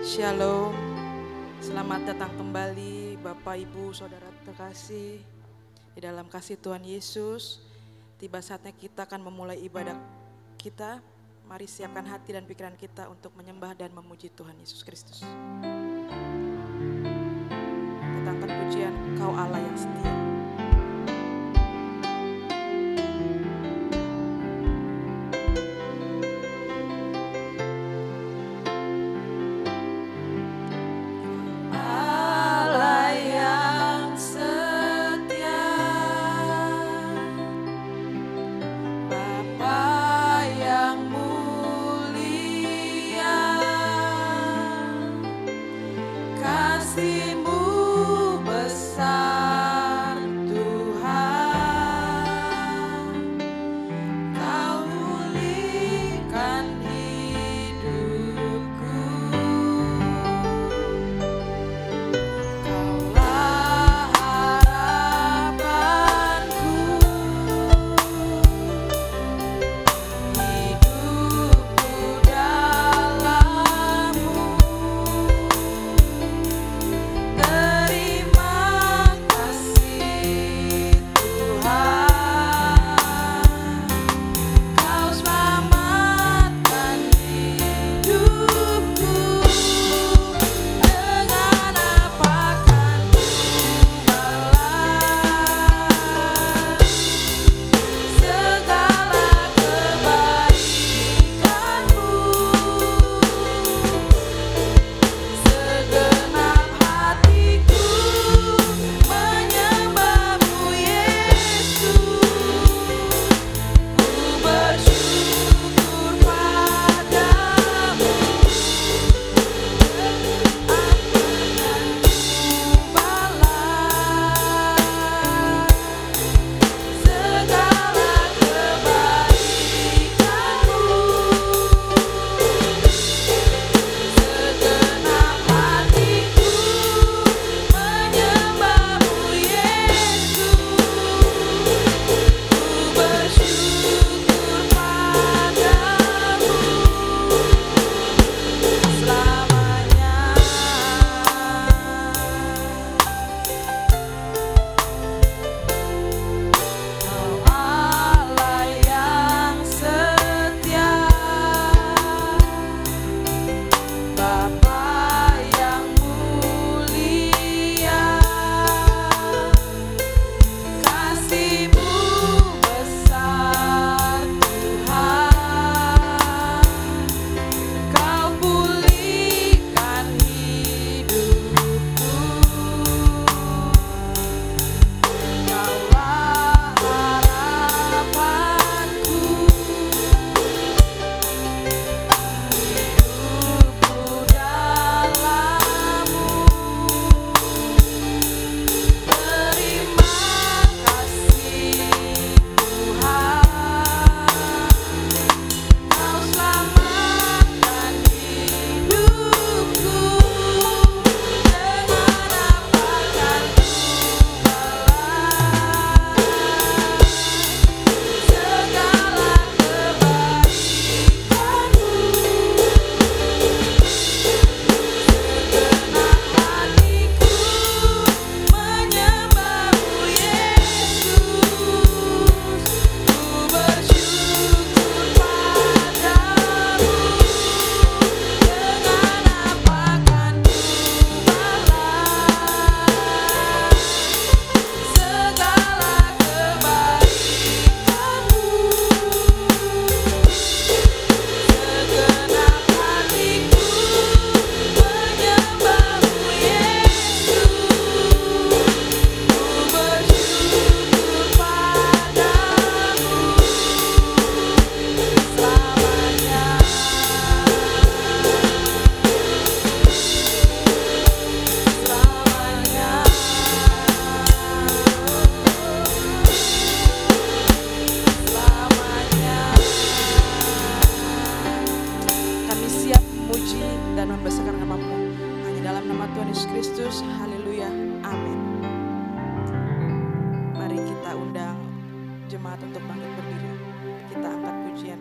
Shalom, selamat datang kembali Bapak Ibu Saudara terkasih di dalam kasih Tuhan Yesus. Tiba saatnya kita akan memulai ibadah kita. Mari siapkan hati dan pikiran kita untuk menyembah dan memuji Tuhan Yesus Kristus. Kita angkat pujian Kau Allah yang setia.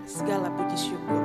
Segala puji syukur.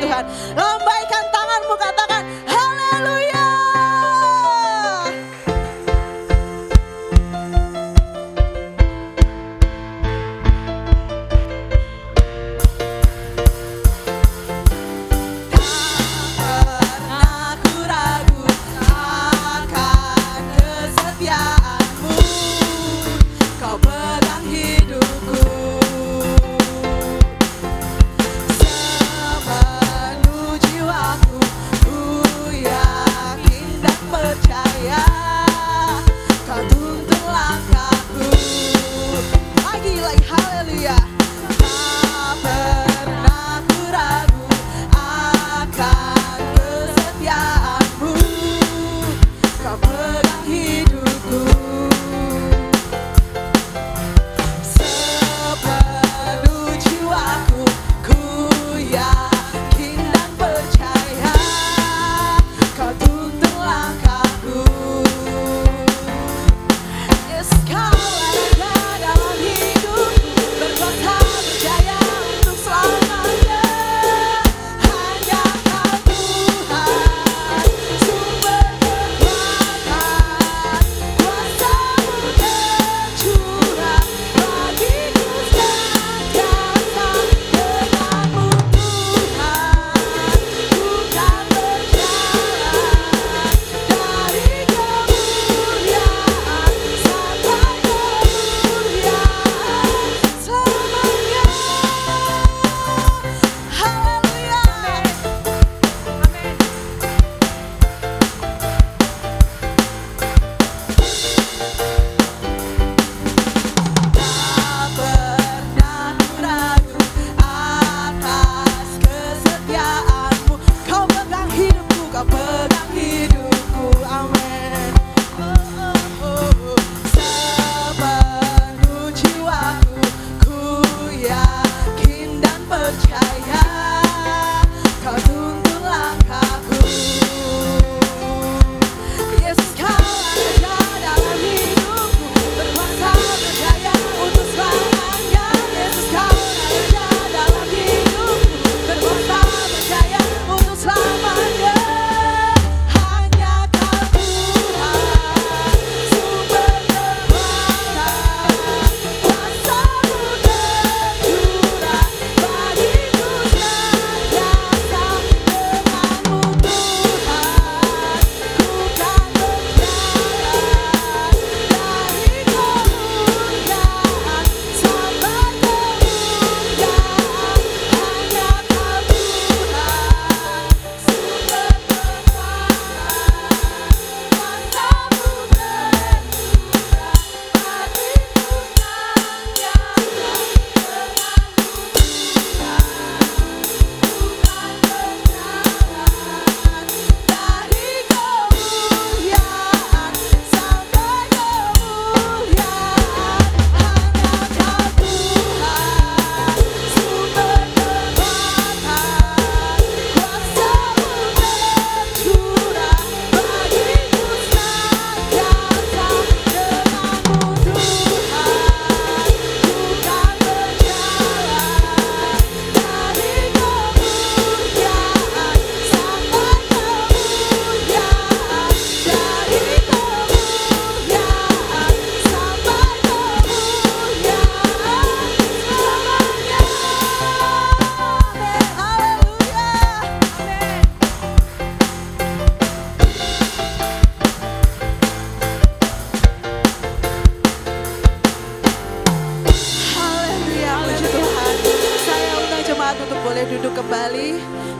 Tuhan. Lambaikan tanganmu, katakan haleluya.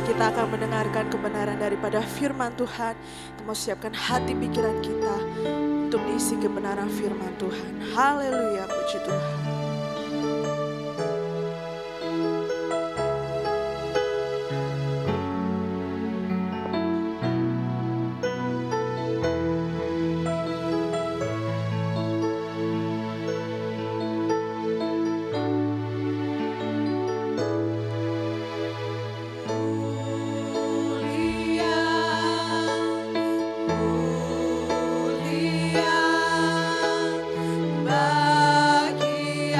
Kita akan mendengarkan kebenaran daripada firman Tuhan. Kita mau siapkan hati pikiran kita untuk diisi kebenaran firman Tuhan. Haleluya, puji Tuhan. Bagi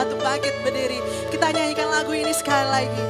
untuk bangkit berdiri. Kita nyanyikan lagu ini sekali lagi.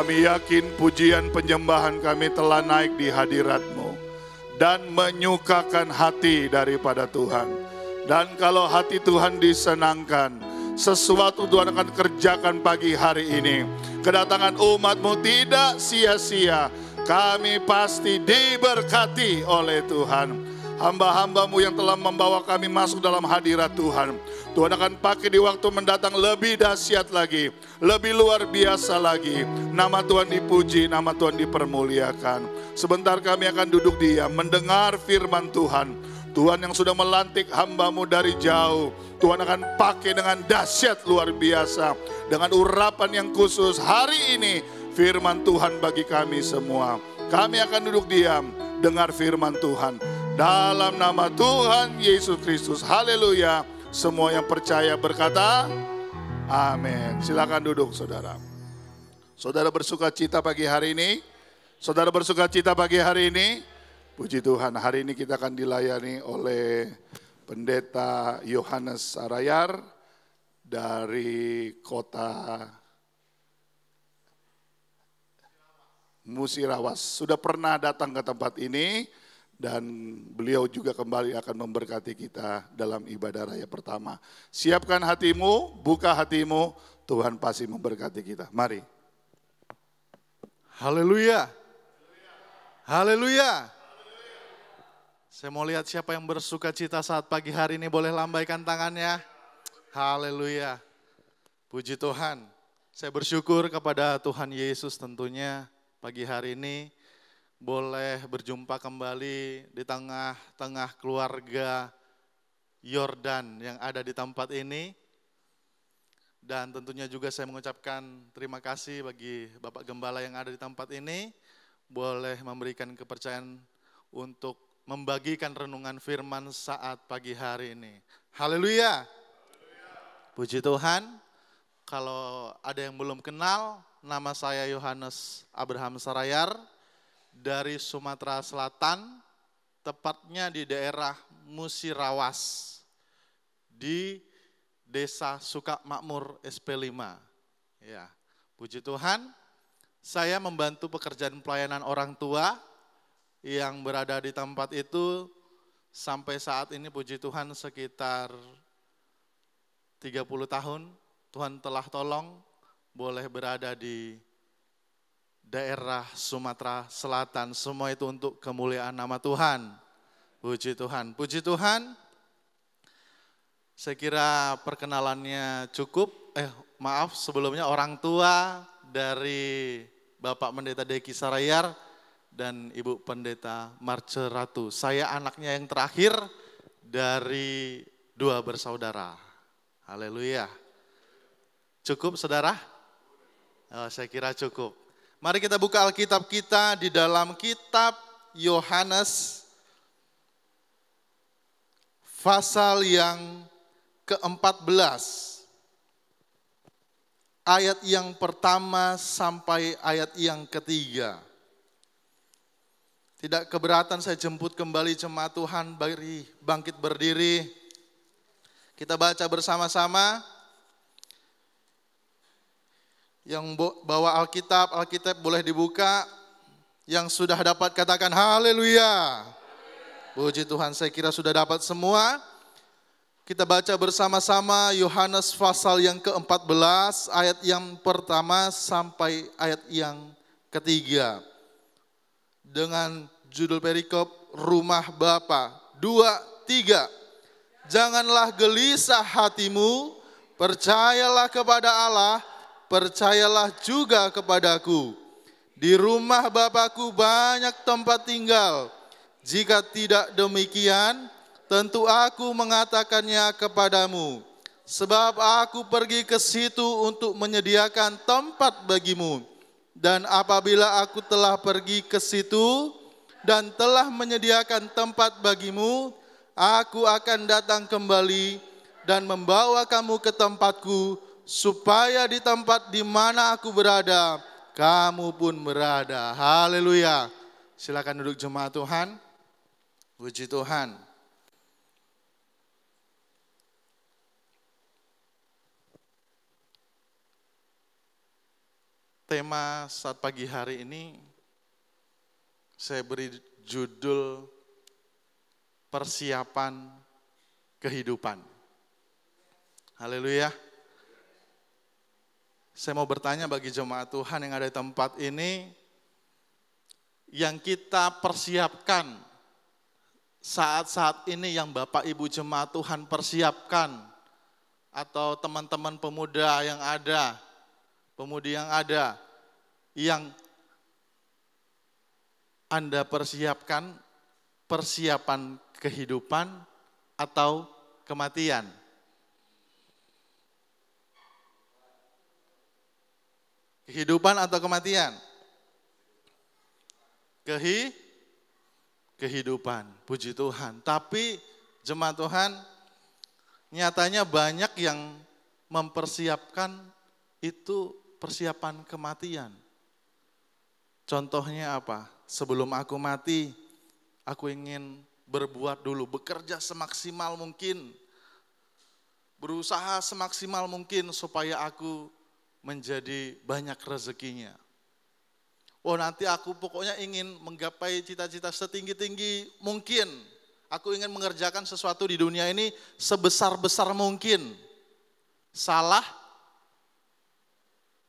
Kami yakin pujian penyembahan kami telah naik di hadirat-Mu dan menyukakan hati daripada Tuhan. Dan kalau hati Tuhan disenangkan, sesuatu Tuhan akan kerjakan pagi hari ini. Kedatangan umat-Mu tidak sia-sia. Kami pasti diberkati oleh Tuhan. hamba-hambamu yang telah membawa kami masuk dalam hadirat Tuhan. Tuhan akan pakai di waktu mendatang lebih dahsyat lagi, lebih luar biasa lagi. Nama Tuhan dipuji, nama Tuhan dipermuliakan. Sebentar kami akan duduk diam, mendengar firman Tuhan. Tuhan yang sudah melantik hamba-Mu dari jauh, Tuhan akan pakai dengan dahsyat luar biasa, dengan urapan yang khusus hari ini. Firman Tuhan bagi kami semua. Kami akan duduk diam, dengar firman Tuhan. Dalam nama Tuhan Yesus Kristus, haleluya. Semua yang percaya berkata, amin. Silakan duduk saudara. Saudara bersuka cita pagi hari ini? Saudara bersuka cita pagi hari ini? Puji Tuhan, hari ini kita akan dilayani oleh Pendeta Yohanes Sarayar dari kota Musirawas. Sudah pernah datang ke tempat ini dan beliau juga kembali akan memberkati kita dalam ibadah raya pertama. Siapkan hatimu, buka hatimu, Tuhan pasti memberkati kita. Mari. Haleluya. Haleluya. Saya mau lihat siapa yang bersuka cita saat pagi hari ini, boleh lambaikan tangannya. Haleluya. Puji Tuhan. Saya bersyukur kepada Tuhan Yesus tentunya pagi hari ini boleh berjumpa kembali di tengah-tengah keluarga Yordan yang ada di tempat ini. Dan tentunya juga saya mengucapkan terima kasih bagi Bapak Gembala yang ada di tempat ini. Boleh memberikan kepercayaan untuk membagikan renungan firman saat pagi hari ini. Haleluya. Puji Tuhan. Kalau ada yang belum kenal, nama saya Yohanes Abraham Sarayar dari Sumatera Selatan, tepatnya di daerah Musirawas, di Desa Sukamakmur SP5. Ya, puji Tuhan, saya membantu pekerjaan pelayanan orang tua yang berada di tempat itu sampai saat ini puji Tuhan sekitar 30 tahun. Tuhan telah tolong boleh berada di daerah Sumatera Selatan, semua itu untuk kemuliaan nama Tuhan. Puji Tuhan, puji Tuhan. Saya kira perkenalannya cukup. Maaf sebelumnya orang tua dari Bapak Pendeta Deki Sarayar dan Ibu Pendeta Marce Ratu. Saya anaknya yang terakhir dari 2 bersaudara. Haleluya. Cukup saudara? Saya kira cukup. Mari kita buka Alkitab kita di dalam kitab Yohanes pasal yang ke-14. Ayat yang pertama sampai ayat yang ketiga. Tidak keberatan saya jemput kembali jemaat Tuhan bangkit berdiri. Kita baca bersama-sama. Yang bawa Alkitab boleh dibuka. Yang sudah dapat katakan haleluya. Puji Tuhan, saya kira sudah dapat semua. Kita baca bersama-sama Yohanes pasal yang ke-14 ayat yang pertama sampai ayat yang ketiga. Dengan judul perikop Rumah Bapa. 2, 3. Janganlah gelisah hatimu, percayalah kepada Allah, percayalah juga kepadaku. Di rumah Bapakku banyak tempat tinggal. Jika tidak demikian, tentu aku mengatakannya kepadamu. Sebab aku pergi ke situ untuk menyediakan tempat bagimu. Dan apabila aku telah pergi ke situ dan telah menyediakan tempat bagimu, aku akan datang kembali dan membawa kamu ke tempatku, supaya di tempat di mana aku berada, kamu pun berada. Haleluya. Silakan duduk jemaat Tuhan. Puji Tuhan. Tema saat pagi hari ini saya beri judul persiapan kehidupan. Haleluya. Saya mau bertanya bagi jemaat Tuhan yang ada di tempat ini, yang kita persiapkan saat-saat ini yang Bapak Ibu jemaat Tuhan persiapkan, atau teman-teman pemuda yang ada, pemudi yang ada, yang Anda persiapkan, persiapan kehidupan atau kematian? Kehidupan atau kematian? Kehidupan, puji Tuhan. Tapi jemaat Tuhan, nyatanya banyak yang mempersiapkan itu persiapan kematian. Contohnya apa? Sebelum aku mati, aku ingin berbuat dulu, bekerja semaksimal mungkin, berusaha semaksimal mungkin supaya aku menjadi banyak rezekinya. Oh, nanti aku pokoknya ingin menggapai cita-cita setinggi-tinggi mungkin. Aku ingin mengerjakan sesuatu di dunia ini sebesar-besar mungkin. Salah?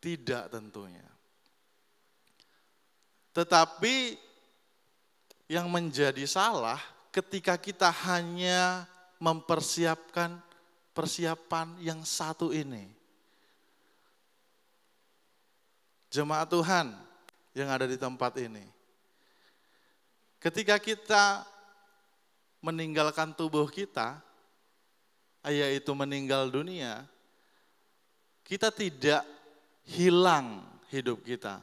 Tidak tentunya. Tetapi yang menjadi salah ketika kita hanya mempersiapkan persiapan yang satu ini. Jemaat Tuhan yang ada di tempat ini. Ketika kita meninggalkan tubuh kita, yaitu meninggal dunia, kita tidak hilang hidup kita.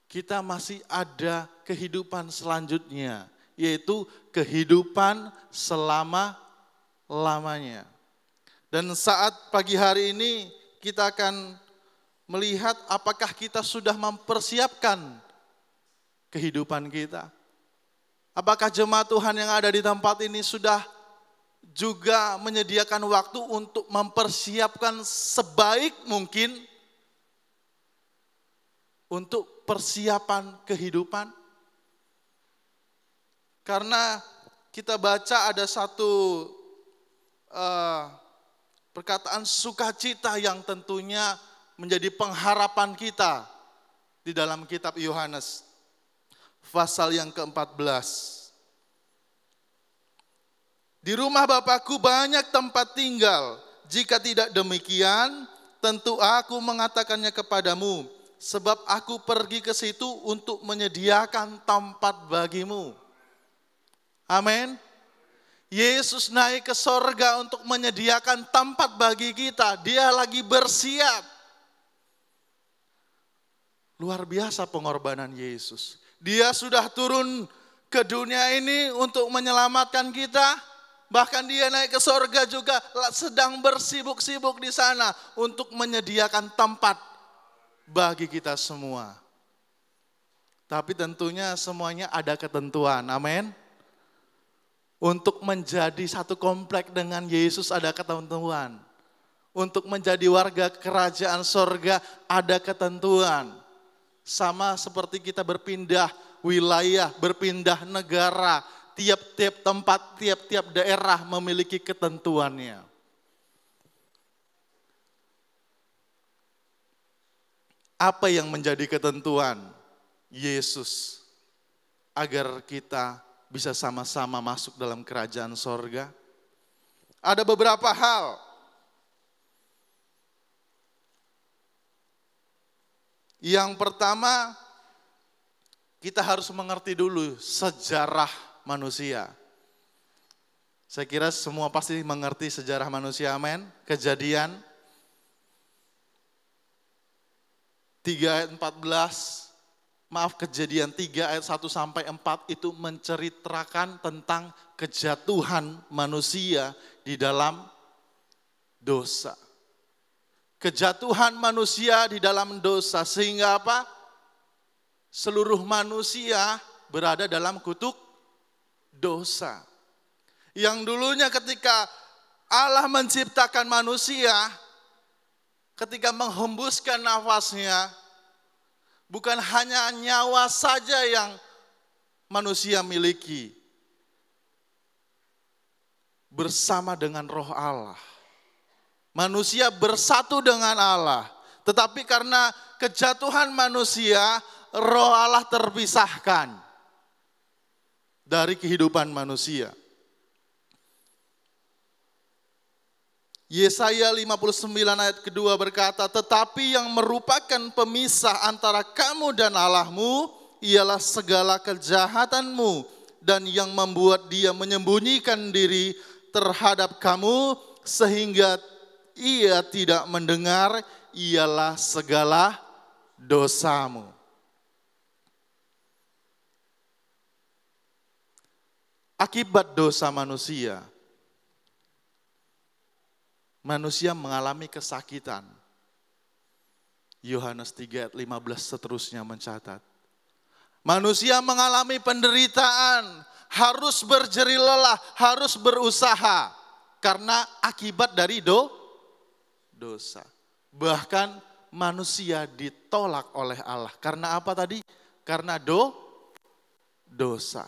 Kita masih ada kehidupan selanjutnya, yaitu kehidupan selama-lamanya. Dan saat pagi hari ini kita akan melihat apakah kita sudah mempersiapkan kehidupan kita. Apakah jemaat Tuhan yang ada di tempat ini sudah juga menyediakan waktu untuk mempersiapkan sebaik mungkin untuk persiapan kehidupan? Karena kita baca ada satu perkataan sukacita yang tentunya menjadi pengharapan kita di dalam kitab Yohanes pasal yang ke-14. Di rumah Bapakku banyak tempat tinggal. Jika tidak demikian, tentu aku mengatakannya kepadamu, sebab aku pergi ke situ untuk menyediakan tempat bagimu. Amin. Yesus naik ke sorga untuk menyediakan tempat bagi kita. Dia lagi bersiap. Luar biasa pengorbanan Yesus. Dia sudah turun ke dunia ini untuk menyelamatkan kita. Bahkan dia naik ke sorga juga sedang bersibuk-sibuk di sana untuk menyediakan tempat bagi kita semua. Tapi tentunya semuanya ada ketentuan, amin. Untuk menjadi satu komplek dengan Yesus ada ketentuan. Untuk menjadi warga kerajaan sorga ada ketentuan. Sama seperti kita berpindah wilayah, berpindah negara, tiap-tiap tempat, tiap-tiap daerah memiliki ketentuannya. Apa yang menjadi ketentuan Yesus agar kita bisa sama-sama masuk dalam kerajaan sorga? Ada beberapa hal. Yang pertama, kita harus mengerti dulu sejarah manusia. Saya kira semua pasti mengerti sejarah manusia, amin. Kejadian 3 ayat 14, Kejadian 3 ayat 1 sampai 4 itu menceritakan tentang kejatuhan manusia di dalam dosa. Kejatuhan manusia di dalam dosa sehingga apa? Seluruh manusia berada dalam kutuk dosa. Yang dulunya ketika Allah menciptakan manusia, ketika menghembuskan nafasnya, bukan hanya nyawa saja yang manusia miliki, bersama dengan roh Allah. Manusia bersatu dengan Allah. Tetapi karena kejatuhan manusia, roh Allah terpisahkan. dari kehidupan manusia. Yesaya 59 ayat kedua berkata, tetapi yang merupakan pemisah antara kamu dan Allahmu ialah segala kejahatanmu, dan yang membuat dia menyembunyikan diri terhadap kamu sehingga ia tidak mendengar ialah segala dosamu. Akibat dosa manusia, manusia mengalami kesakitan. Yohanes 3 ayat 15 seterusnya mencatat. Manusia mengalami penderitaan, harus berjerih lelah, harus berusaha. Karena akibat dari dosa. Bahkan manusia ditolak oleh Allah. Karena apa tadi? Karena dosa.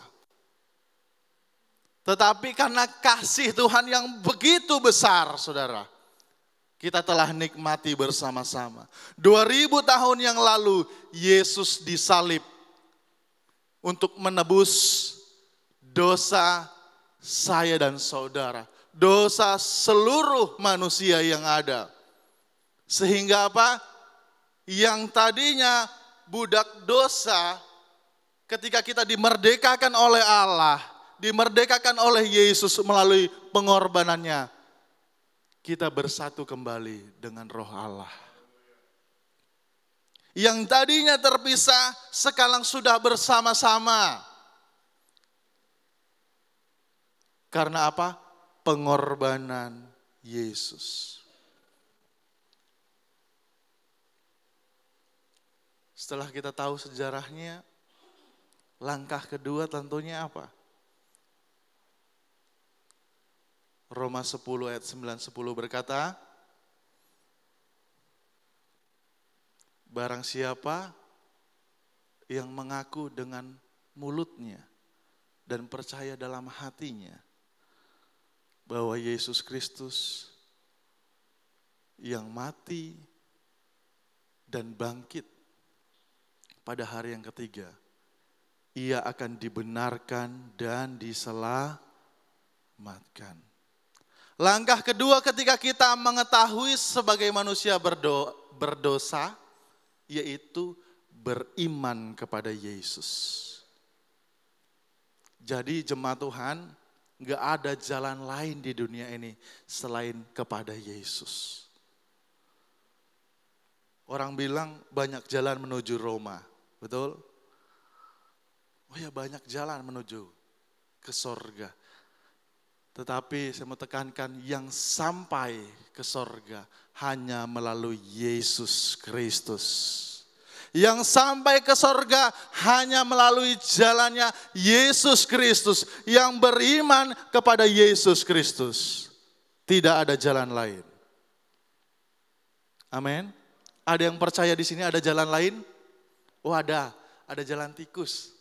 Tetapi karena kasih Tuhan yang begitu besar, saudara, kita telah nikmati bersama-sama. 2000 tahun yang lalu Yesus disalib untuk menebus dosa saya dan saudara. Dosa seluruh manusia yang ada. Sehingga apa? Yang tadinya budak dosa, ketika kita dimerdekakan oleh Allah, dimerdekakan oleh Yesus melalui pengorbanannya, kita bersatu kembali dengan Roh Allah. Yang tadinya terpisah, sekarang sudah bersama-sama. Karena apa? Pengorbanan Yesus. Setelah kita tahu sejarahnya, langkah kedua tentunya apa? Roma 10 ayat 9-10 berkata, barang siapa yang mengaku dengan mulutnya dan percaya dalam hatinya bahwa Yesus Kristus yang mati dan bangkit pada hari yang ketiga, ia akan dibenarkan dan diselamatkan. Langkah kedua ketika kita mengetahui sebagai manusia berdosa, yaitu beriman kepada Yesus. Jadi jemaat Tuhan, gak ada jalan lain di dunia ini selain kepada Yesus. Orang bilang banyak jalan menuju Roma, betul? Oh ya, banyak jalan menuju ke sorga. Tetapi saya mau tekankan, yang sampai ke sorga hanya melalui Yesus Kristus. Yang sampai ke sorga hanya melalui jalannya Yesus Kristus. Yang beriman kepada Yesus Kristus. Tidak ada jalan lain. Amin. Ada yang percaya di sini ada jalan lain? Oh ada jalan tikus.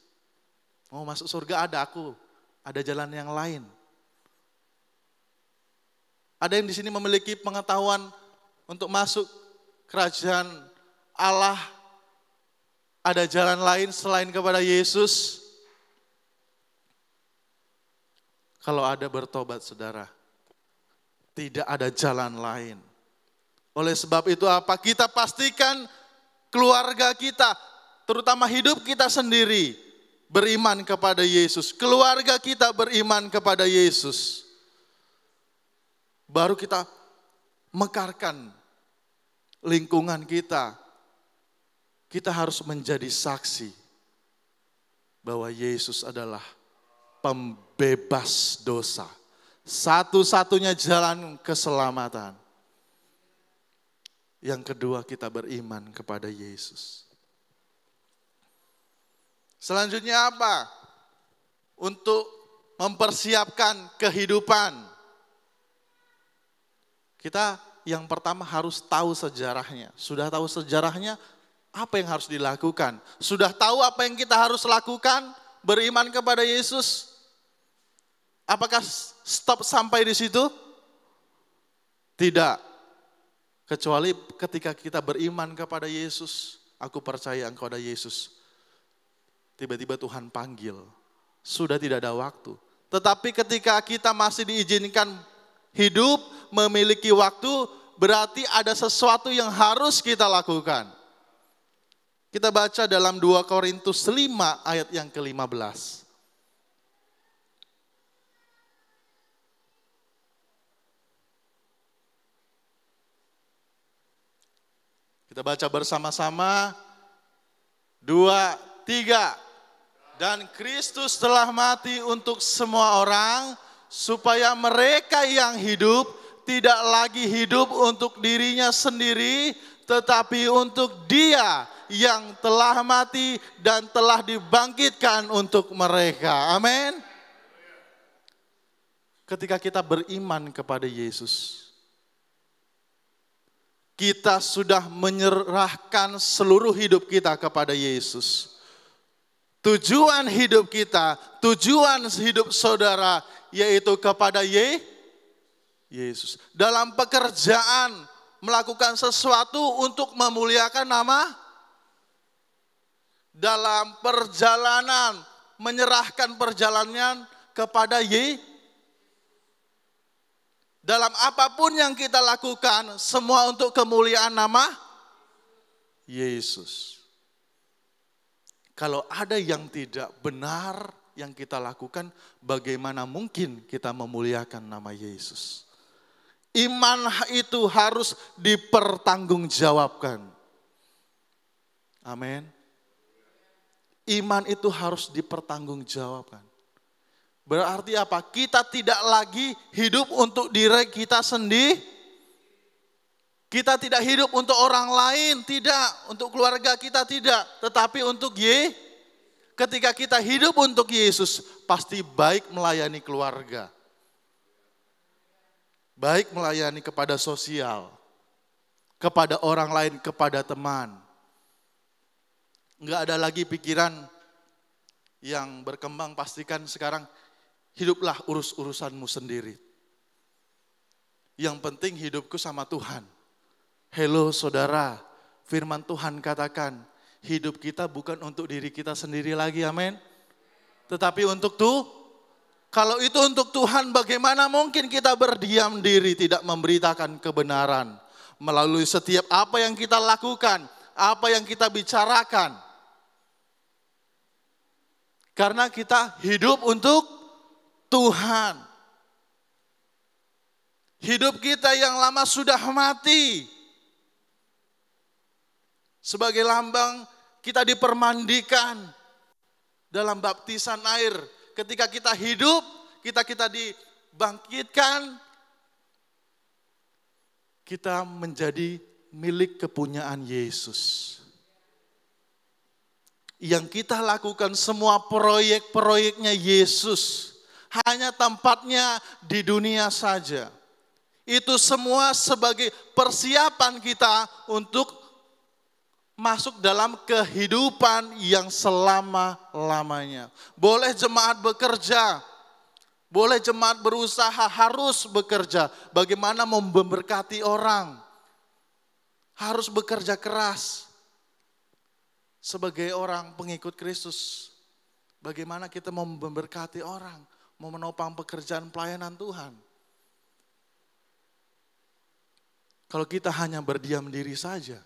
Mau masuk surga ada aku. Ada jalan yang lain. Ada yang di sini memiliki pengetahuan untuk masuk kerajaan Allah. Ada jalan lain selain kepada Yesus? Kalau ada, bertobat saudara. Tidak ada jalan lain. Oleh sebab itu apa? Kita pastikan keluarga kita, terutama hidup kita sendiri, beriman kepada Yesus. Keluarga kita beriman kepada Yesus. Baru kita mekarkan lingkungan kita. Kita harus menjadi saksi bahwa Yesus adalah pembebas dosa. Satu-satunya jalan keselamatan. Yang kedua, kita beriman kepada Yesus. Selanjutnya apa? Untuk mempersiapkan kehidupan. Kita yang pertama harus tahu sejarahnya. Sudah tahu sejarahnya, apa yang harus dilakukan? Sudah tahu apa yang kita harus lakukan? Beriman kepada Yesus? Apakah stop sampai di situ? Tidak. Kecuali ketika kita beriman kepada Yesus, aku percaya engkau ada Yesus. Tiba-tiba Tuhan panggil sudah tidak ada waktu. Tetapi ketika kita masih diizinkan hidup, memiliki waktu, berarti ada sesuatu yang harus kita lakukan. Kita baca dalam 2 Korintus 5 ayat yang ke-15. Kita baca bersama-sama. 2, 3. Dan Kristus telah mati untuk semua orang, supaya mereka yang hidup tidak lagi hidup untuk dirinya sendiri, tetapi untuk Dia yang telah mati dan telah dibangkitkan untuk mereka. Amin. Ketika kita beriman kepada Yesus, kita sudah menyerahkan seluruh hidup kita kepada Yesus. Tujuan hidup kita, tujuan hidup saudara, yaitu kepada Yesus. Dalam pekerjaan, melakukan sesuatu untuk memuliakan nama. Dalam perjalanan, menyerahkan perjalanan kepada Yesus. Dalam apapun yang kita lakukan, semua untuk kemuliaan nama Yesus. Kalau ada yang tidak benar yang kita lakukan, bagaimana mungkin kita memuliakan nama Yesus? Iman itu harus dipertanggungjawabkan. Amin. Iman itu harus dipertanggungjawabkan. Berarti apa? Kita tidak lagi hidup untuk diri kita sendiri. Kita tidak hidup untuk orang lain, tidak. Untuk keluarga kita, tidak. Tetapi untuk ketika kita hidup untuk Yesus, pasti baik melayani keluarga. Baik melayani kepada sosial. Kepada orang lain, kepada teman. Enggak ada lagi pikiran yang berkembang, pastikan sekarang hiduplah urusanmu sendiri. Yang penting hidupku sama Tuhan. Hello saudara, firman Tuhan katakan, hidup kita bukan untuk diri kita sendiri lagi, amin. Tetapi untuk kalau itu untuk Tuhan, bagaimana mungkin kita berdiam diri tidak memberitakan kebenaran. Melalui setiap apa yang kita lakukan, apa yang kita bicarakan. Karena kita hidup untuk Tuhan. Hidup kita yang lama sudah mati. Sebagai lambang kita dipermandikan dalam baptisan air. Ketika kita hidup, kita dibangkitkan. Kita menjadi milik kepunyaan Yesus. Yang kita lakukan semua proyek-proyeknya Yesus. Hanya tempatnya di dunia saja. Itu semua sebagai persiapan kita untuk masuk dalam kehidupan yang selama-lamanya. Boleh jemaat bekerja, boleh jemaat berusaha, harus bekerja. Bagaimana memberkati orang? Harus bekerja keras. Sebagai orang pengikut Kristus, bagaimana kita mau memberkati orang? Mau menopang pekerjaan pelayanan Tuhan. Kalau kita hanya berdiam diri saja.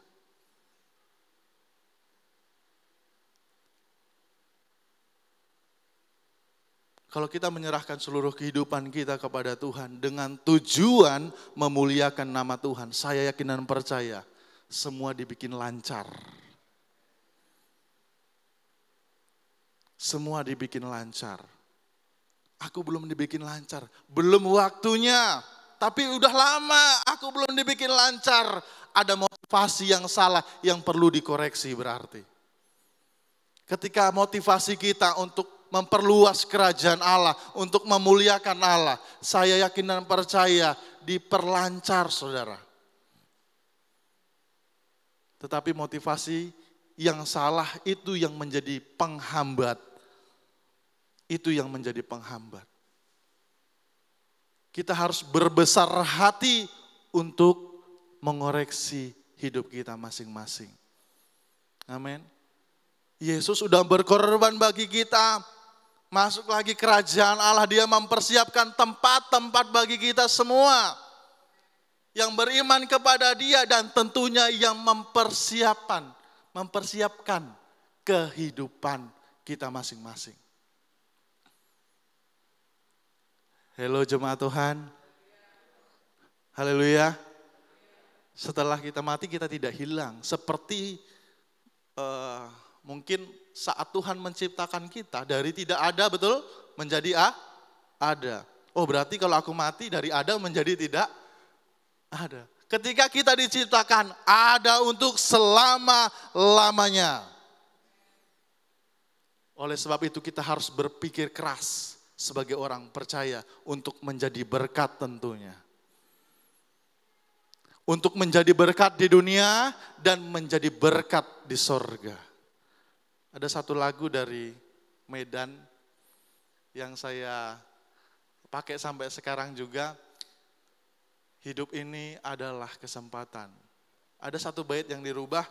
Kalau kita menyerahkan seluruh kehidupan kita kepada Tuhan dengan tujuan memuliakan nama Tuhan, saya yakin dan percaya semua dibikin lancar. Semua dibikin lancar. Aku belum dibikin lancar, belum waktunya. Tapi udah lama aku belum dibikin lancar. Ada motivasi yang salah yang perlu dikoreksi berarti. Ketika motivasi kita untuk memperluas kerajaan Allah, untuk memuliakan Allah, saya yakin dan percaya diperlancar saudara. Tetapi motivasi yang salah itu yang menjadi penghambat. Itu yang menjadi penghambat. Kita harus berbesar hati untuk mengoreksi hidup kita masing-masing. Amin. Yesus sudah berkorban bagi kita. Masuk lagi kerajaan Allah, Dia mempersiapkan tempat-tempat bagi kita semua. Yang beriman kepada Dia dan tentunya yang mempersiapkan kehidupan kita masing-masing. Halo jemaat Tuhan. Haleluya. Setelah kita mati kita tidak hilang. Seperti mungkin saat Tuhan menciptakan kita dari tidak ada, betul? Menjadi ada. Oh berarti kalau aku mati dari ada menjadi tidak ada. Ketika kita diciptakan ada untuk selama-lamanya. Oleh sebab itu kita harus berpikir keras sebagai orang percaya untuk menjadi berkat tentunya. Untuk menjadi berkat di dunia dan menjadi berkat di sorga. Ada satu lagu dari Medan yang saya pakai sampai sekarang juga. Hidup ini adalah kesempatan. Ada satu bait yang dirubah.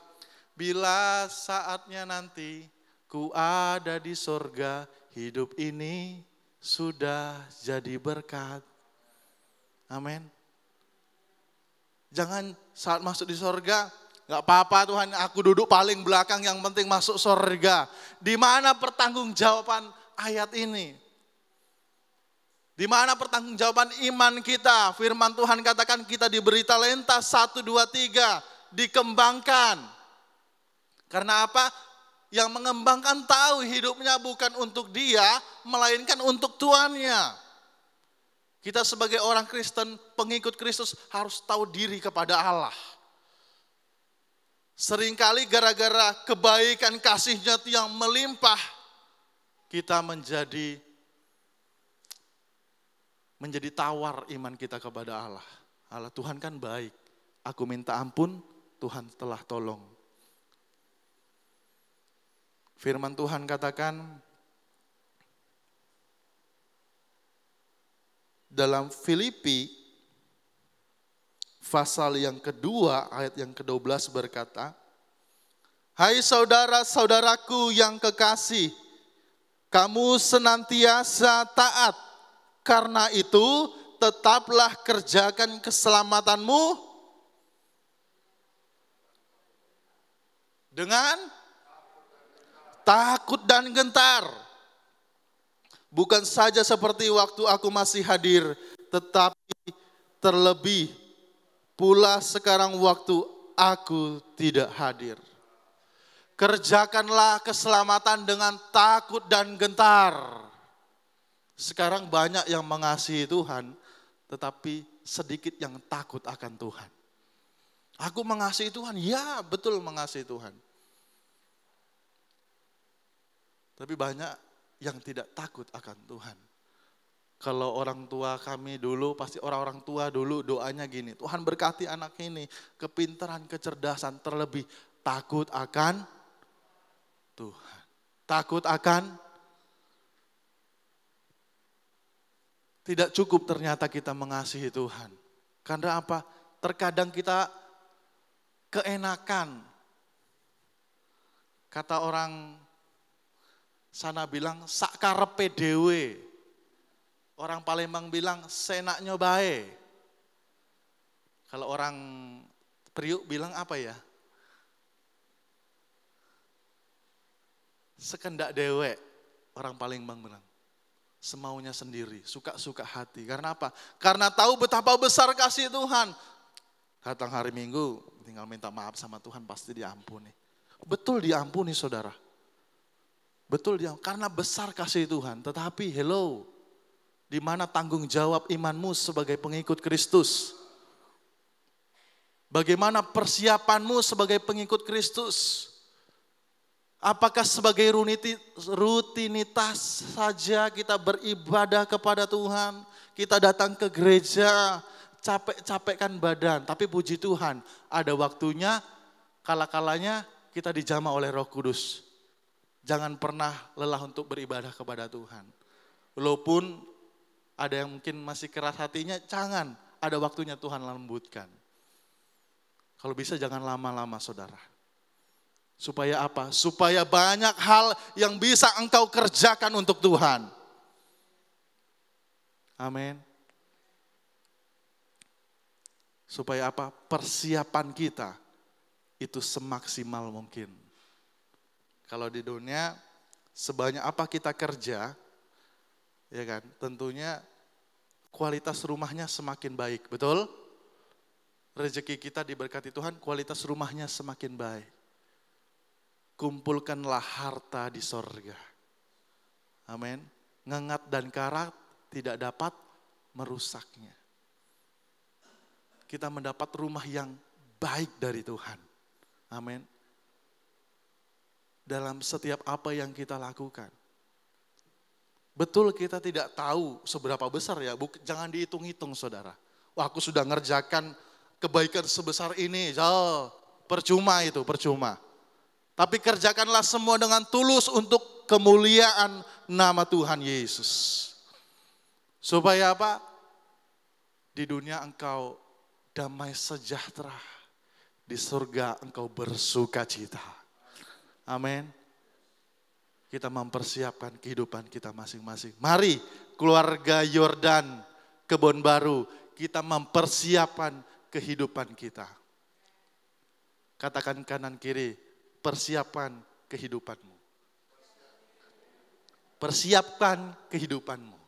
Bila saatnya nanti ku ada di sorga, hidup ini sudah jadi berkat. Amin. Jangan saat masuk di sorga, gak apa-apa Tuhan, aku duduk paling belakang, yang penting masuk sorga. Di mana pertanggungjawaban ayat ini? Di mana pertanggungjawaban iman kita? Firman Tuhan katakan kita diberi talenta 1, 2, 3, dikembangkan. Karena apa? Yang mengembangkan tahu hidupnya bukan untuk dia, melainkan untuk tuannya. Kita sebagai orang Kristen, pengikut Kristus harus tahu diri kepada Allah. Seringkali gara-gara kebaikan kasih-Nya yang melimpah, kita menjadi tawar iman kita kepada Allah. Allah, Tuhan kan baik. Aku minta ampun, Tuhan telah tolong. Firman Tuhan katakan dalam Filipi pasal yang kedua ayat yang ke-12 berkata, hai saudara-saudaraku yang kekasih, kamu senantiasa taat. Karena itu tetaplah kerjakan keselamatanmu dengan takut dan gentar. Bukan saja seperti waktu aku masih hadir, tetapi terlebih pula sekarang waktu aku tidak hadir. Kerjakanlah keselamatan dengan takut dan gentar. Sekarang banyak yang mengasihi Tuhan, tetapi sedikit yang takut akan Tuhan. Aku mengasihi Tuhan, ya betul mengasihi Tuhan. Tapi banyak yang tidak takut akan Tuhan. Kalau orang tua kami dulu, pasti orang-orang tua dulu doanya gini, Tuhan berkati anak ini, kepintaran, kecerdasan, terlebih takut akan Tuhan. Takut akan tidak cukup ternyata kita mengasihi Tuhan. Karena apa? Terkadang kita keenakan. Kata orang sana bilang, sakarepe dewe. Orang Palembang bilang, senaknya bae. Kalau orang Priuk bilang apa ya? Sekendak dewe, orang Palembang bilang. Semaunya sendiri, suka-suka hati. Karena apa? Karena tahu betapa besar kasih Tuhan. Datang hari Minggu, tinggal minta maaf sama Tuhan, pasti diampuni. Betul diampuni saudara. Betul diampuni, karena besar kasih Tuhan. Tetapi hello, di mana tanggung jawab imanmu sebagai pengikut Kristus? Bagaimana persiapanmu sebagai pengikut Kristus? Apakah sebagai rutinitas saja kita beribadah kepada Tuhan, kita datang ke gereja, capek-capekkan badan, tapi puji Tuhan, ada waktunya, kala-kalanya kita dijamah oleh Roh Kudus. Jangan pernah lelah untuk beribadah kepada Tuhan. Walaupun ada yang mungkin masih keras hatinya, jangan, ada waktunya Tuhan lembutkan. Kalau bisa jangan lama-lama saudara. Supaya apa? Supaya banyak hal yang bisa engkau kerjakan untuk Tuhan. Amin. Supaya apa? Persiapan kita itu semaksimal mungkin. Kalau di dunia sebanyak apa kita kerja, ya kan? Tentunya kualitas rumahnya semakin baik, betul? Rezeki kita diberkati Tuhan, kualitas rumahnya semakin baik. Kumpulkanlah harta di sorga. Amin. Ngengat dan karat tidak dapat merusaknya. Kita mendapat rumah yang baik dari Tuhan. Amin. Dalam setiap apa yang kita lakukan. Betul kita tidak tahu seberapa besar ya, jangan dihitung-hitung saudara. Wah, aku sudah ngerjakan kebaikan sebesar ini, percuma itu, percuma. Tapi kerjakanlah semua dengan tulus untuk kemuliaan nama Tuhan Yesus. Supaya apa? Di dunia engkau damai sejahtera, di surga engkau bersuka cita. Amin. Kita mempersiapkan kehidupan kita masing-masing. Mari keluarga Yordan, Kebon Baru, kita mempersiapkan kehidupan kita. Katakan kanan kiri, persiapkan kehidupanmu. Persiapkan kehidupanmu.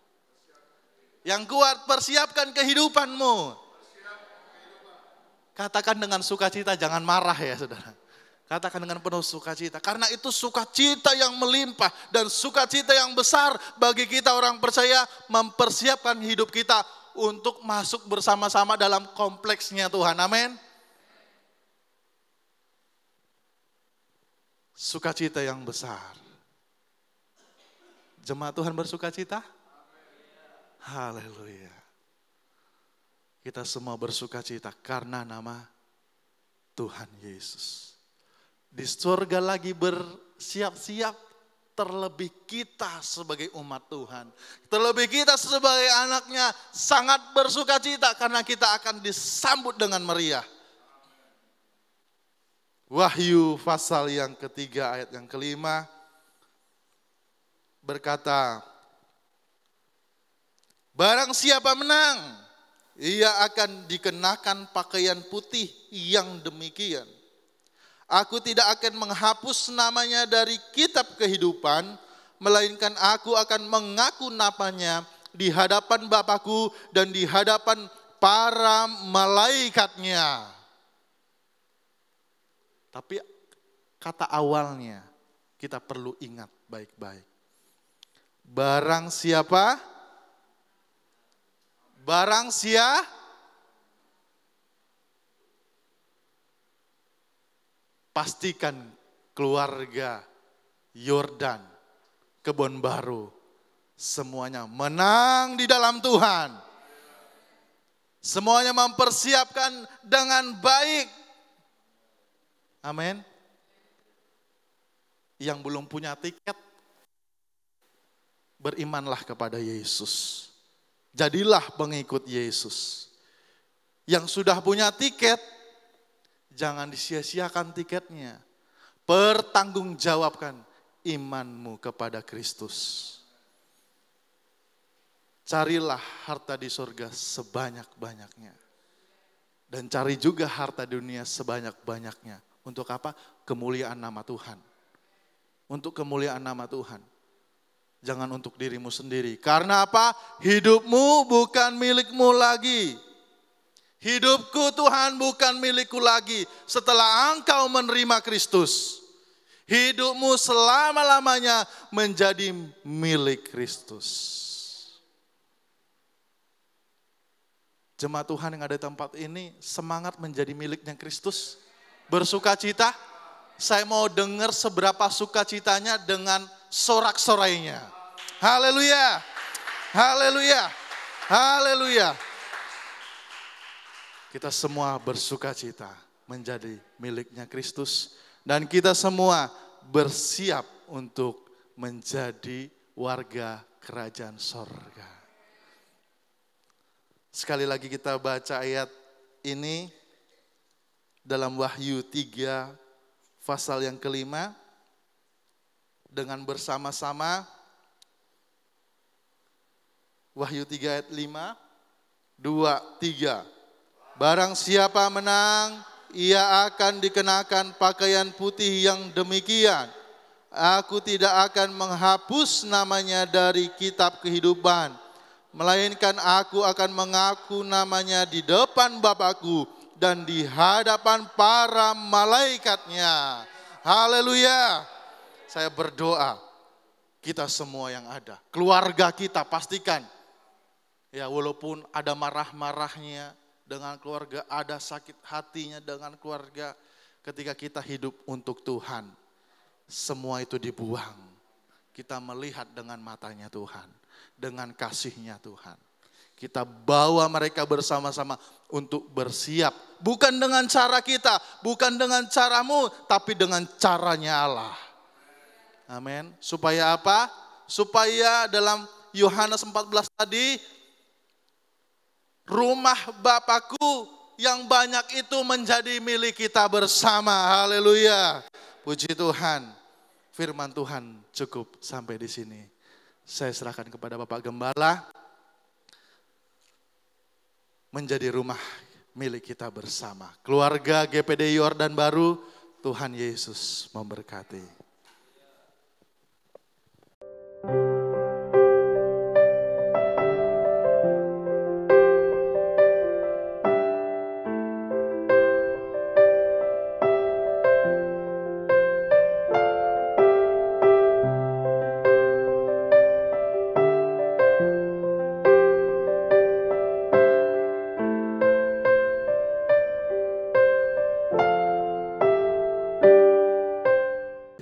Yang kuat, persiapkan kehidupanmu. Katakan dengan sukacita, jangan marah ya saudara. Katakan dengan penuh sukacita. Karena itu sukacita yang melimpah dan sukacita yang besar bagi kita orang percaya mempersiapkan hidup kita untuk masuk bersama-sama dalam kompleksnya Tuhan. Amin. Sukacita yang besar. Jemaat Tuhan bersukacita? Haleluya. Kita semua bersukacita karena nama Tuhan Yesus. Di surga lagi bersiap-siap, terlebih kita sebagai umat Tuhan. Terlebih kita sebagai anaknya sangat bersukacita karena kita akan disambut dengan meriah. Wahyu pasal yang ketiga ayat yang kelima berkata, barang siapa menang, ia akan dikenakan pakaian putih yang demikian. Aku tidak akan menghapus namanya dari kitab kehidupan, melainkan aku akan mengaku namanya di hadapan Bapakku dan di hadapan para malaikatnya. Tapi kata awalnya kita perlu ingat baik-baik. Barang siapa? Barang siapa? Pastikan keluarga Yordan, Kebon Baru, semuanya menang di dalam Tuhan. Semuanya mempersiapkan dengan baik. Amin. Yang belum punya tiket, berimanlah kepada Yesus. Jadilah pengikut Yesus. Yang sudah punya tiket, jangan disia-siakan tiketnya. Pertanggungjawabkan imanmu kepada Kristus. Carilah harta di surga sebanyak-banyaknya. Dan cari juga harta dunia sebanyak-banyaknya. Untuk apa? Kemuliaan nama Tuhan. Untuk kemuliaan nama Tuhan. Jangan untuk dirimu sendiri. Karena apa? Hidupmu bukan milikmu lagi. Hidupku Tuhan bukan milikku lagi setelah engkau menerima Kristus. Hidupmu selama-lamanya menjadi milik Kristus. Jemaat Tuhan yang ada di tempat ini semangat menjadi miliknya Kristus. Bersukacita. Saya mau dengar seberapa sukacitanya dengan sorak-sorainya. Haleluya. Haleluya. Haleluya. Kita semua bersukacita menjadi miliknya Kristus. Dan kita semua bersiap untuk menjadi warga kerajaan sorga. Sekali lagi kita baca ayat ini dalam Wahyu 3 pasal yang kelima dengan bersama-sama. Wahyu 3 ayat 5, 2, 3. Barang siapa menang, ia akan dikenakan pakaian putih yang demikian. Aku tidak akan menghapus namanya dari kitab kehidupan, melainkan aku akan mengaku namanya di depan Bapakku dan di hadapan para malaikatnya. Haleluya. Saya berdoa, kita semua yang ada, keluarga kita pastikan, ya walaupun ada marah-marahnya dengan keluarga, ada sakit hatinya dengan keluarga, ketika kita hidup untuk Tuhan, semua itu dibuang. Kita melihat dengan matanya Tuhan, dengan kasihnya Tuhan. Kita bawa mereka bersama-sama untuk bersiap. Bukan dengan cara kita, bukan dengan caramu, tapi dengan caranya Allah. Amin. Supaya apa? Supaya dalam Yohanes 14 tadi, rumah Bapakku yang banyak itu menjadi milik kita bersama. Haleluya. Puji Tuhan. Firman Tuhan cukup sampai di sini. Saya serahkan kepada Bapak Gembala. Menjadi rumah milik kita bersama. Keluarga GPD Yordan Baru, Tuhan Yesus memberkati.